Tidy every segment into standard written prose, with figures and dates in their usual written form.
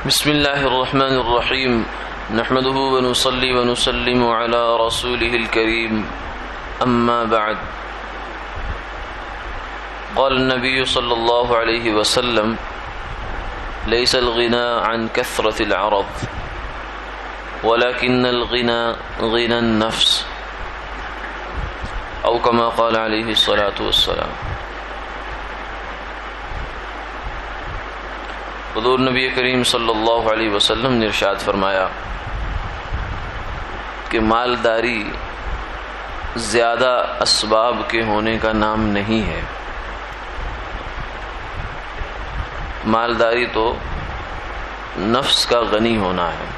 بسم الله الرحمن الرحيم نحمده ونصلي ونسلم على رسوله الكريم أما بعد قال النبي صلى الله عليه وسلم ليس الغنى عن كثرة العرض ولكن الغنى غنى النفس أو كما قال عليه الصلاة والسلام۔ حضور نبی کریم صلی اللہ علیہ وسلم نے ارشاد فرمایا کہ مالداری زیادہ اسباب کے ہونے کا نام نہیں ہے۔ مالداری تو نفس کا غنی ہونا ہے۔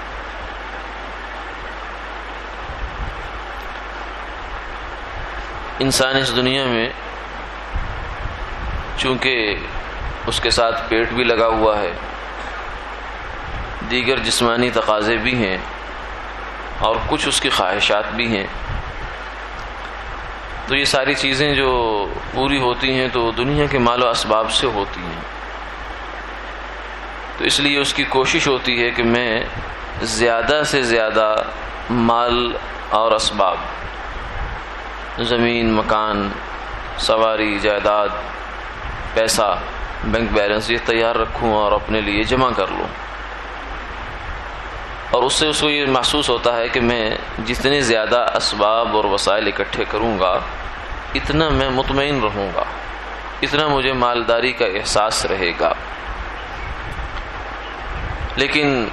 انسان اس دنیا میں چونکہ اس کے ساتھ پیٹ بھی لگا ہوا ہے، دیگر جسمانی تقاضے بھی ہیں اور کچھ اس کی خواہشات بھی ہیں، تو یہ ساری چیزیں جو پوری ہوتی ہیں تو دنیا کے مال و اسباب سے ہوتی ہیں۔ تو اس لیے اس کی کوشش ہوتی ہے کہ میں زیادہ سے زیادہ مال اور اسباب، زمین، مکان، سواری، جائیداد، پیسہ، بینک بیلنس یہ تیار رکھوں اور اپنے لیے جمع کر لوں، اور اس سے اس کو یہ محسوس ہوتا ہے کہ میں جتنے زیادہ اسباب اور وسائل اکٹھے کروں گا اتنا میں مطمئن رہوں گا، اتنا مجھے مالداری کا احساس رہے گا۔ لیکن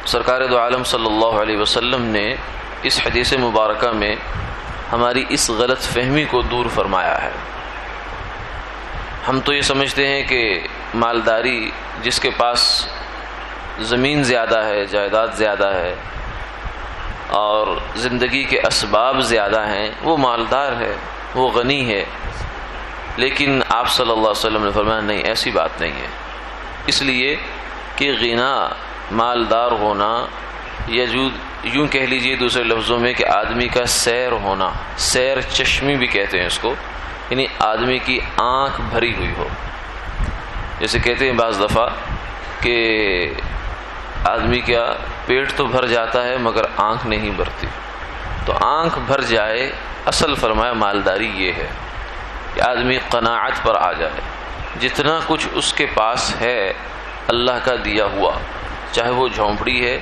سرکار دو عالم صلی اللہ علیہ وسلم نے اس حدیث مبارکہ میں ہماری اس غلط فہمی کو دور فرمایا ہے۔ ہم تو یہ سمجھتے ہیں کہ مالداری جس کے پاس زمین زیادہ ہے، جائیداد زیادہ ہے اور زندگی کے اسباب زیادہ ہیں، وہ مالدار ہے، وہ غنی ہے۔ لیکن آپ صلی اللہ علیہ وسلم نے فرمایا نہیں، ایسی بات نہیں ہے، اس لیے کہ غنا، مالدار ہونا، یا یوں کہہ لیجئے دوسرے لفظوں میں کہ آدمی کا سیر ہونا، سیر چشمی بھی کہتے ہیں اس کو، یعنی آدمی کی آنکھ بھری ہوئی ہو۔ جیسے کہتے ہیں بعض دفعہ کہ آدمی کا پیٹ تو بھر جاتا ہے مگر آنکھ نہیں بھرتی، تو آنکھ بھر جائے، اصل فرمایا مالداری یہ ہے کہ آدمی قناعت پر آ جائے، جتنا کچھ اس کے پاس ہے اللہ کا دیا ہوا، چاہے وہ جھونپڑی ہے،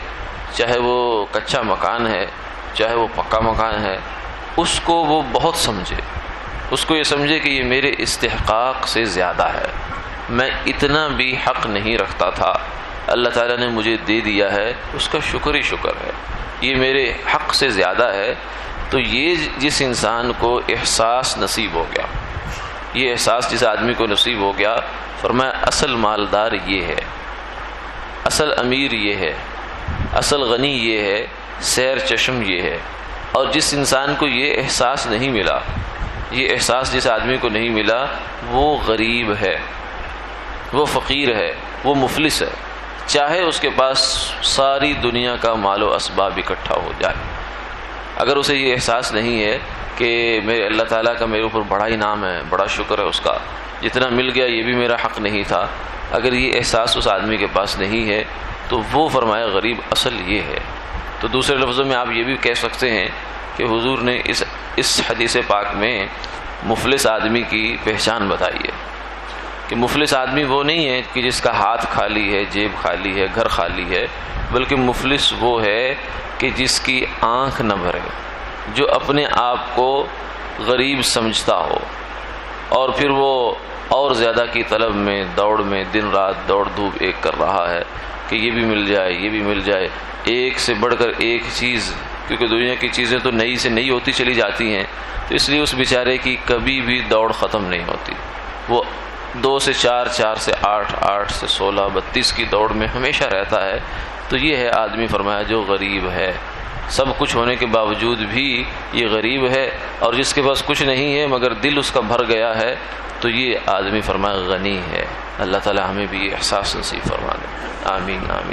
چاہے وہ کچا مکان ہے، چاہے وہ پکا مکان ہے، اس کو وہ بہت سمجھے، اس کو یہ سمجھے کہ یہ میرے استحقاق سے زیادہ ہے، میں اتنا بھی حق نہیں رکھتا تھا، اللہ تعالیٰ نے مجھے دے دیا ہے، اس کا شکر ہی شکر ہے، یہ میرے حق سے زیادہ ہے۔ تو یہ جس انسان کو احساس نصیب ہو گیا، یہ احساس جس آدمی کو نصیب ہو گیا، فرمایا اصل مالدار یہ ہے، اصل امیر یہ ہے، اصل غنی یہ ہے، سیر چشم یہ ہے۔ اور جس انسان کو یہ احساس نہیں ملا، یہ احساس جس آدمی کو نہیں ملا، وہ غریب ہے، وہ فقیر ہے، وہ مفلس ہے، چاہے اس کے پاس ساری دنیا کا مال و اسباب اکٹھا ہو جائے۔ اگر اسے یہ احساس نہیں ہے کہ میرے اللہ تعالیٰ کا میرے اوپر بڑا انعام ہے، بڑا شکر ہے اس کا، جتنا مل گیا یہ بھی میرا حق نہیں تھا، اگر یہ احساس اس آدمی کے پاس نہیں ہے تو وہ فرمایا غریب اصل یہ ہے۔ تو دوسرے لفظوں میں آپ یہ بھی کہہ سکتے ہیں کہ حضور نے اس حدیث پاک میں مفلس آدمی کی پہچان بتائی ہے کہ مفلس آدمی وہ نہیں ہے کہ جس کا ہاتھ خالی ہے، جیب خالی ہے، گھر خالی ہے، بلکہ مفلس وہ ہے کہ جس کی آنکھ نہ بھرے، جو اپنے آپ کو غریب سمجھتا ہو اور پھر وہ اور زیادہ کی طلب میں، دوڑ میں، دن رات دوڑ دھوپ ایک کر رہا ہے کہ یہ بھی مل جائے، یہ بھی مل جائے، ایک سے بڑھ کر ایک چیز، کیونکہ دنیا کی چیزیں تو نئی سے نئی ہوتی چلی جاتی ہیں، تو اس لیے اس بیچارے کی کبھی بھی دوڑ ختم نہیں ہوتی، وہ 2 سے 4، 4 سے 8، 8 سے 16، 32 کی دوڑ میں ہمیشہ رہتا ہے۔ تو یہ ہے آدمی فرمایا جو غریب ہے، سب کچھ ہونے کے باوجود بھی یہ غریب ہے، اور جس کے پاس کچھ نہیں ہے مگر دل اس کا بھر گیا ہے تو یہ آدمی فرمایا غنی ہے۔ اللہ تعالی ہمیں بھی یہ احساس نصیب فرما دے، آمین آمین۔